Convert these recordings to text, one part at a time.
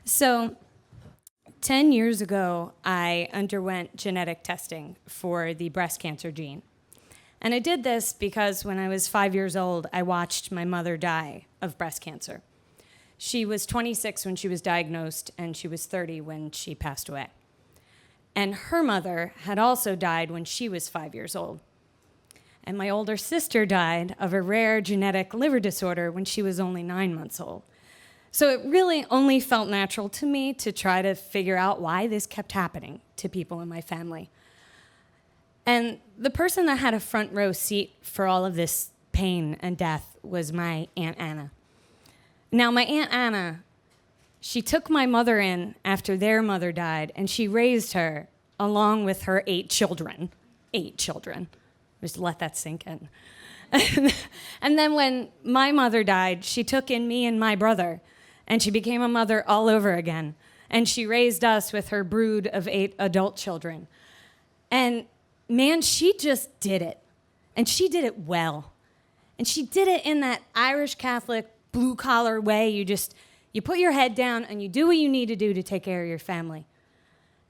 So 10 years ago, I underwent genetic testing for the breast cancer gene. And I did this because when I was 5 years old, I watched my mother die of breast cancer. She was 26 when she was diagnosed, and she was 30 when she passed away. And her mother had also died when she was 5 years old. And my older sister died of a rare genetic liver disorder when she was only 9 months old. So it really only felt natural to me to try to figure out why this kept happening to people in my family. And the person that had a front row seat for all of this pain and death was my Aunt Anna. Now, my Aunt Anna, she took my mother in after their mother died, and she raised her along with her 8 children. 8 children. Just let that sink in. And then when my mother died, she took in me and my brother, and she became a mother all over again. And she raised us with her brood of 8 adult children. And man, she just did it. And she did it well. And she did it in that Irish Catholic blue-collar way. You put your head down and you do what you need to do to take care of your family.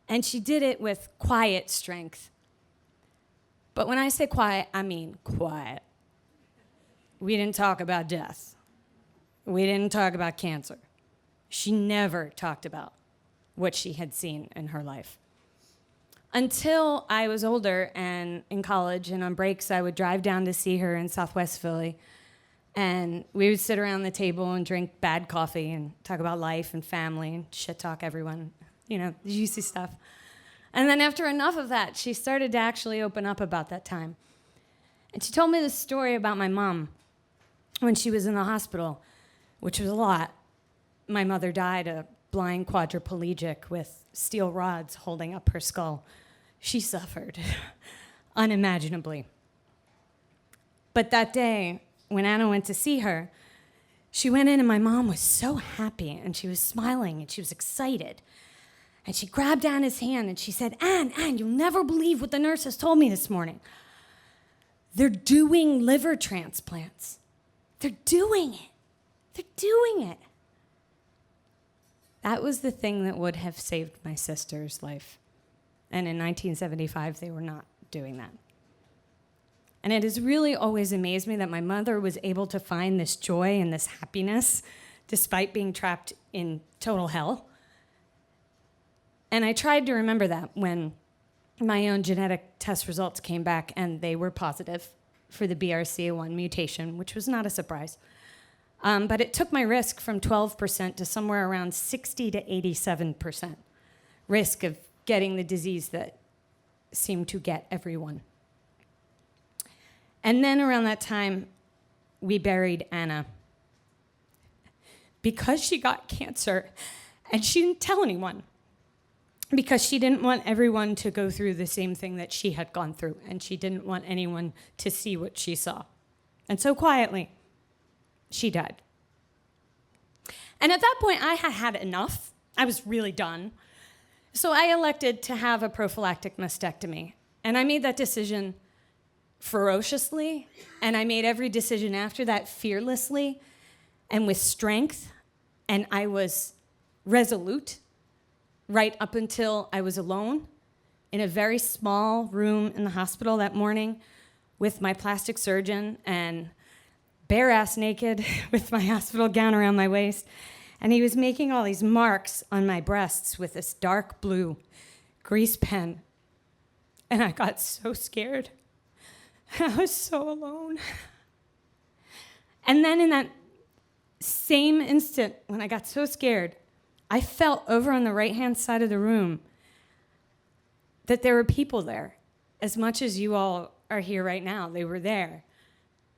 And she did it with quiet strength. But when I say quiet, I mean quiet. We didn't talk about death. We didn't talk about cancer. She never talked about what she had seen in her life. Until I was older and in college, and on breaks, I would drive down to see her in Southwest Philly. And we would sit around the table and drink bad coffee and talk about life and family and shit talk everyone, the juicy stuff. And then after enough of that, she started to actually open up about that time. And she told me this story about my mom when she was in the hospital, which was a lot. My mother died a blind quadriplegic with steel rods holding up her skull. She suffered unimaginably. But that day, when Anna went to see her, she went in and my mom was so happy and she was smiling and she was excited. And she grabbed Anna's hand and she said, Anne, you'll never believe what the nurses told me this morning. They're doing liver transplants. They're doing it. They're doing it. That was the thing that would have saved my sister's life. And in 1975, they were not doing that. And it has really always amazed me that my mother was able to find this joy and this happiness despite being trapped in total hell. And I tried to remember that when my own genetic test results came back and they were positive for the BRCA1 mutation, which was not a surprise. But it took my risk from 12% to somewhere around 60 to 87% risk of getting the disease that seemed to get everyone. And then around that time, we buried Anna because she got cancer, and she didn't tell anyone because she didn't want everyone to go through the same thing that she had gone through, and she didn't want anyone to see what she saw. And so quietly, she died. And at that point, I had had enough. I was really done. So I elected to have a prophylactic mastectomy. And I made that decision ferociously, and I made every decision after that fearlessly and with strength, and I was resolute right up until I was alone in a very small room in the hospital that morning with my plastic surgeon and bare-ass naked with my hospital gown around my waist, and he was making all these marks on my breasts with this dark blue grease pen, and I got so scared. I was so alone. And then in that same instant, when I got so scared, I felt over on the right-hand side of the room that there were people there. As much as you all are here right now, they were there.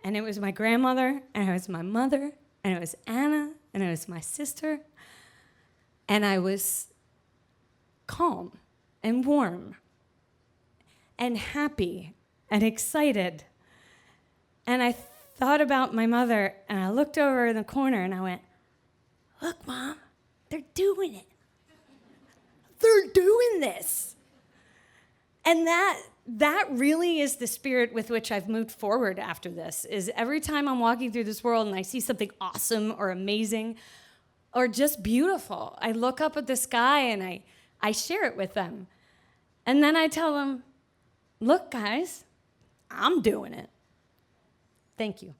And it was my grandmother, and it was my mother, and it was Anna, and it was my sister. And I was calm and warm and happy and excited. And I thought about my mother, and I looked over in the corner, and I went, look, Mom, they're doing it. They're doing this. And that really is the spirit with which I've moved forward after this, is every time I'm walking through this world and I see something awesome or amazing or just beautiful. I look up at the sky and I share it with them. And then I tell them, look, guys, I'm doing it. Thank you.